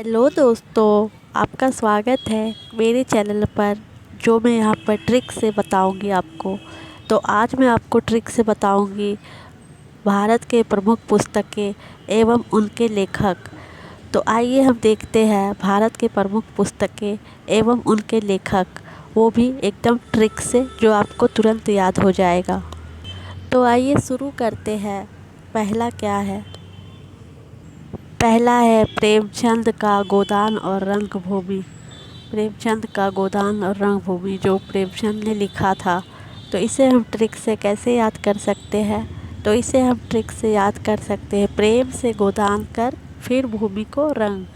Hello दोस्तों, आपका स्वागत है मेरे चैनल पर। जो मैं यहाँ पर ट्रिक से बताऊंगी आपको। तो आज मैं आपको ट्रिक से बताऊंगी भारत के प्रमुख पुस्तकें एवं उनके लेखक। तो आइए हम देखते हैं भारत के प्रमुख पुस्तकें एवं उनके लेखक, वो भी एकदम ट्रिक से जो आपको तुरंत याद हो जाएगा। तो आइए शुरू करते हैं। पहला क्या है? पहला है प्रेमचंद का गोदान और रंगभूमि। प्रेमचंद का गोदान और रंगभूमि जो प्रेमचंद ने लिखा था। तो इसे हम ट्रिक से कैसे याद कर सकते हैं? तो इसे हम ट्रिक से याद कर सकते हैं, प्रेम से गोदान कर फिर भूमि को रंग।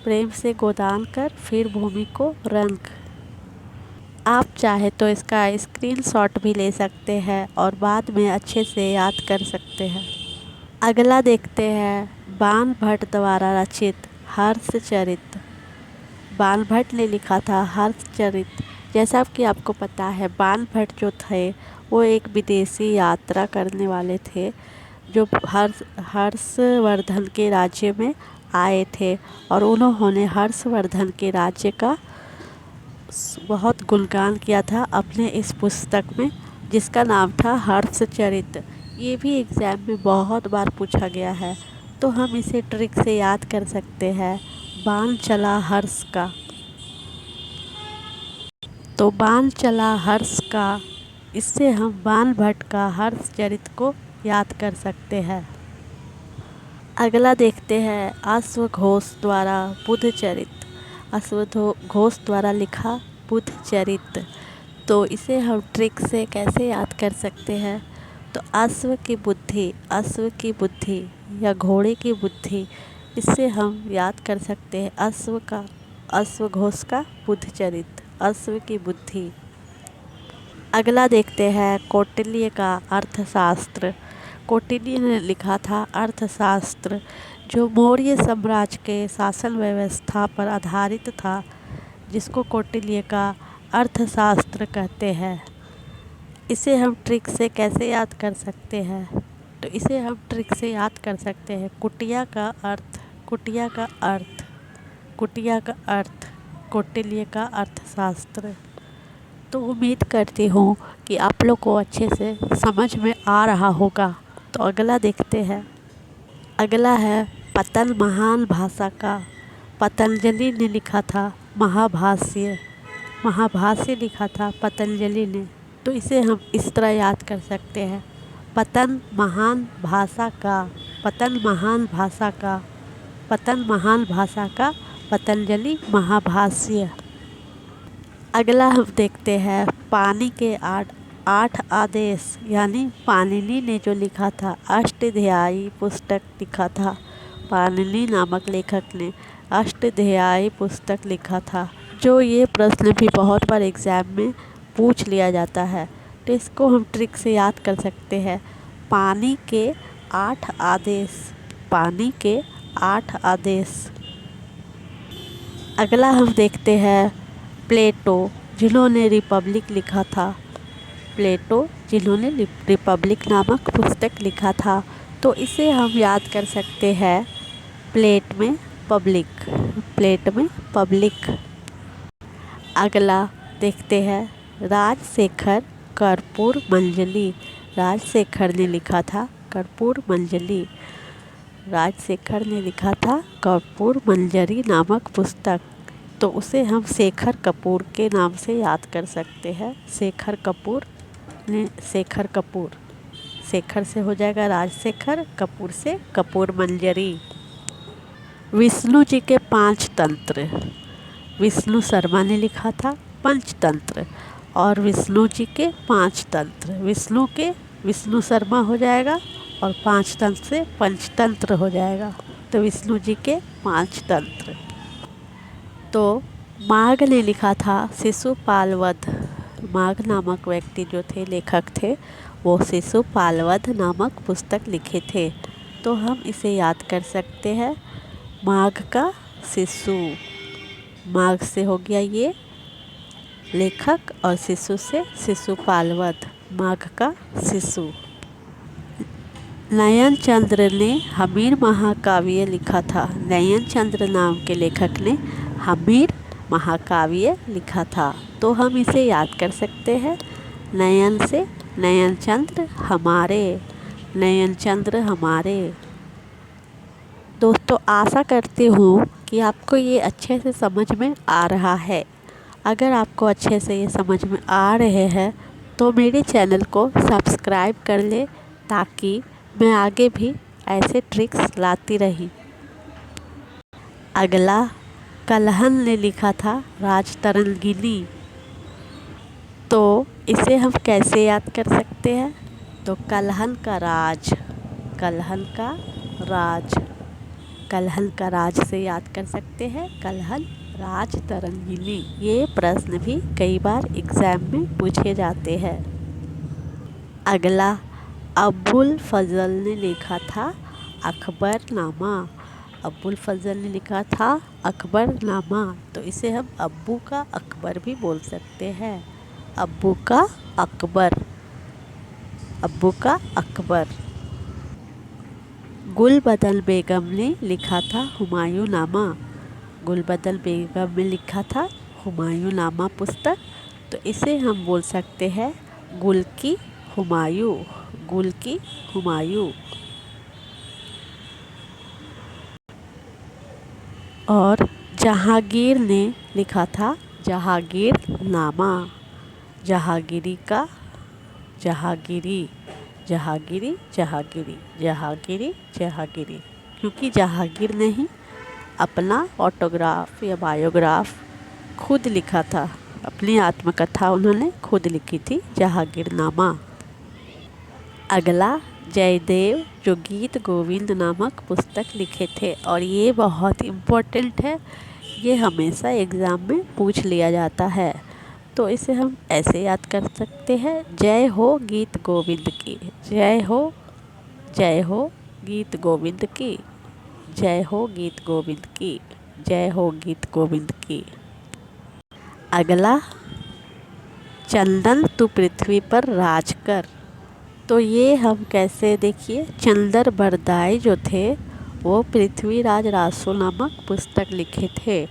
प्रेम से गोदान कर फिर भूमि को रंग। आप चाहे तो इसका स्क्रीनशॉट भी ले सकते हैं और बाद में अच्छे से याद कर सकते हैं। अगला देखते हैं बाण भट्ट द्वारा रचित हर्षचरित। बाण भट्ट ने लिखा था हर्षचरित। जैसा कि आपको पता है, बाण भट्ट जो थे वो एक विदेशी यात्रा करने वाले थे, जो हर्षवर्धन के राज्य में आए थे और उन्होंने हर्षवर्धन के राज्य का बहुत गुणगान किया था अपने इस पुस्तक में, जिसका नाम था हर्षचरित। ये भी एग्ज़ाम में बहुत बार पूछा गया है, तो हम इसे ट्रिक से याद कर सकते हैं। बाण चला हर्ष का। तो बाण चला हर्ष का, इससे हम बाण भट्ट का हर्षचरित को याद कर सकते हैं। अगला देखते हैं अश्वघोष द्वारा बुद्धचरित। अश्वघोष द्वारा लिखा बुद्धचरित। तो इसे हम ट्रिक से कैसे याद कर सकते हैं? तो अश्व की बुद्धि या घोड़े की बुद्धि, इससे हम याद कर सकते हैं अश्वघोष का बुद्धचरित, अश्व की बुद्धि। अगला देखते हैं कौटिल्य का अर्थशास्त्र। कौटिल्य ने लिखा था अर्थशास्त्र, जो मौर्य साम्राज्य के शासन व्यवस्था पर आधारित था, जिसको कौटिल्य का अर्थशास्त्र कहते हैं। इसे हम ट्रिक से कैसे याद कर सकते हैं? तो इसे हम ट्रिक से याद कर सकते हैं कुटिया का अर्थ, कौटिल्य का अर्थशास्त्र। तो उम्मीद करती हूँ कि आप लोग को अच्छे से समझ में आ रहा होगा। तो अगला देखते हैं। अगला है पतन महान भाषा का। पतंजलि ने लिखा था महाभाष्य लिखा था पतंजलि ने। तो इसे हम इस तरह याद कर सकते हैं, पतन महान भाषा का पतंजलि महाभाष्य। अगला हम देखते हैं पानी के आठ आदेश, यानी पाणिनि ने जो लिखा था अष्टाध्यायी पुस्तक लिखा था। पाणिनि नामक लेखक ने अष्टाध्यायी पुस्तक लिखा था, जो ये प्रश्न भी बहुत बार एग्ज़ाम में पूछ लिया जाता है। तो इसको हम ट्रिक से याद कर सकते हैं, पानी के 8 आदेश। अगला हम देखते हैं प्लेटो, जिन्होंने रिपब्लिक लिखा था। रिपब्लिक नामक पुस्तक लिखा था। तो इसे हम याद कर सकते हैं प्लेट में पब्लिक। अगला देखते हैं राजशेखर कर्पूर मंजरी। राजशेखर ने लिखा था कर्पूर मंजरी नामक पुस्तक। तो उसे हम शेखर कपूर के नाम से याद कर सकते हैं। शेखर कपूर, शेखर से हो जाएगा राजशेखर, कपूर से कपूर मंजरी। विष्णु जी के 5 तंत्र, विष्णु शर्मा ने लिखा था पंचतंत्र। और विष्णु जी के 5 तंत्र, विष्णु शर्मा हो जाएगा और 5 तंत्र से पंचतंत्र हो जाएगा। तो विष्णु जी के 5 तंत्र। तो माघ ने लिखा था शिशुपाल वध। माघ नामक व्यक्ति जो थे, लेखक थे, वो शिशुपाल वध नामक पुस्तक लिखे थे। तो हम इसे याद कर सकते हैं, माघ का शिशु, माघ से हो गया ये लेखक और शिशु से शिशुपाल वध, माघ का शिशु। नयन चंद्र ने हमीर महाकाव्य लिखा था। नयन चंद्र नाम के लेखक ने हमीर महाकाव्य लिखा था। तो हम इसे याद कर सकते हैं नयन से, नयन चंद्र हमारे, नयन चंद्र हमारे। दोस्तों, आशा करती हूँ कि आपको ये अच्छे से समझ में आ रहा है। अगर आपको अच्छे से ये समझ में आ रहे हैं तो मेरे चैनल को सब्सक्राइब कर ले, ताकि मैं आगे भी ऐसे ट्रिक्स लाती रही। अगला, कलहन ने लिखा था राजतरंगिणी। तो इसे हम कैसे याद कर सकते हैं? तो कलहन का राज, कलहन का राज, कलहन का राज से याद कर सकते हैं कलहन राजतरंगिणी। ये प्रश्न भी कई बार एग्ज़ाम में पूछे जाते हैं। अगला, अबुल फजल ने लिखा था अकबरनामा। अबुल फजल ने लिखा था अकबरनामा। तो इसे हम अब्बू का अकबर भी बोल सकते हैं। अब्बू का अकबर, अब्बू का अकबर। गुलबदन बेगम ने लिखा था हुमायूंनामा। गुलबदन बेगम ने लिखा था हुमायूंनामा पुस्तक। तो इसे हम बोल सकते हैं गुल की हुमायूं, गुल की हुमायूं। और जहांगीर ने लिखा था जहांगीरनामा। जहांगीरी का जहांगीरी, जहांगीरी, जहांगीरी, जहांगीरी, जहांगीरी। क्योंकि जहांगीर ने ही अपना ऑटोग्राफ या बायोग्राफ खुद लिखा था, अपनी आत्मकथा उन्होंने खुद लिखी थी, जहांगीरनामा। अगला, जयदेव जो गीत गोविंद नामक पुस्तक लिखे थे, और ये बहुत इम्पोर्टेंट है, ये हमेशा एग्ज़ाम में पूछ लिया जाता है। तो इसे हम ऐसे याद कर सकते हैं, जय हो गीत गोविंद की, जय हो, जय हो गीत गोविंद की, जय हो गीत गोविंद की, जय हो गीत गोविंद की। अगला, चंदन तू पृथ्वी पर राज कर। तो ये हम कैसे, देखिए, चंदर बरदाई जो थे वो पृथ्वीराज रासो नामक पुस्तक लिखे थे,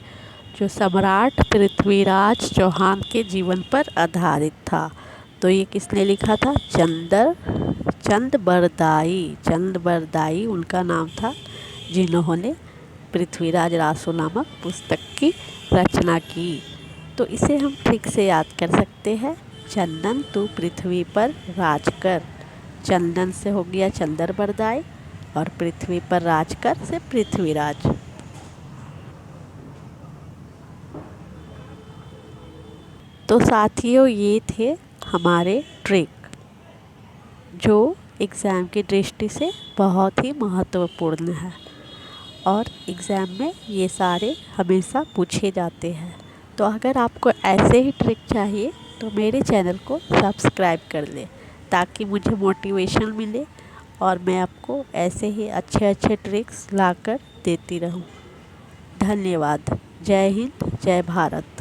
जो सम्राट पृथ्वीराज चौहान के जीवन पर आधारित था। तो ये किसने लिखा था? चंद बरदाई, चंद बरदाई उनका नाम था, जिन्होंने पृथ्वीराज रासो नामक पुस्तक की रचना की। तो इसे हम ठीक से याद कर सकते हैं, चंदन तू पृथ्वी पर राज कर। चंदन से हो गया चंदर बरदाई, और पृथ्वी पर राज कर से पृथ्वीराज। तो साथियों, ये थे हमारे ट्रिक, जो एग्ज़ाम की दृष्टि से बहुत ही महत्वपूर्ण है, और एग्ज़ाम में ये सारे हमेशा पूछे जाते हैं। तो अगर आपको ऐसे ही ट्रिक चाहिए तो मेरे चैनल को सब्सक्राइब कर लें, ताकि मुझे मोटिवेशन मिले और मैं आपको ऐसे ही अच्छे अच्छे ट्रिक्स लाकर देती रहूं। धन्यवाद। जय हिंद, जय भारत।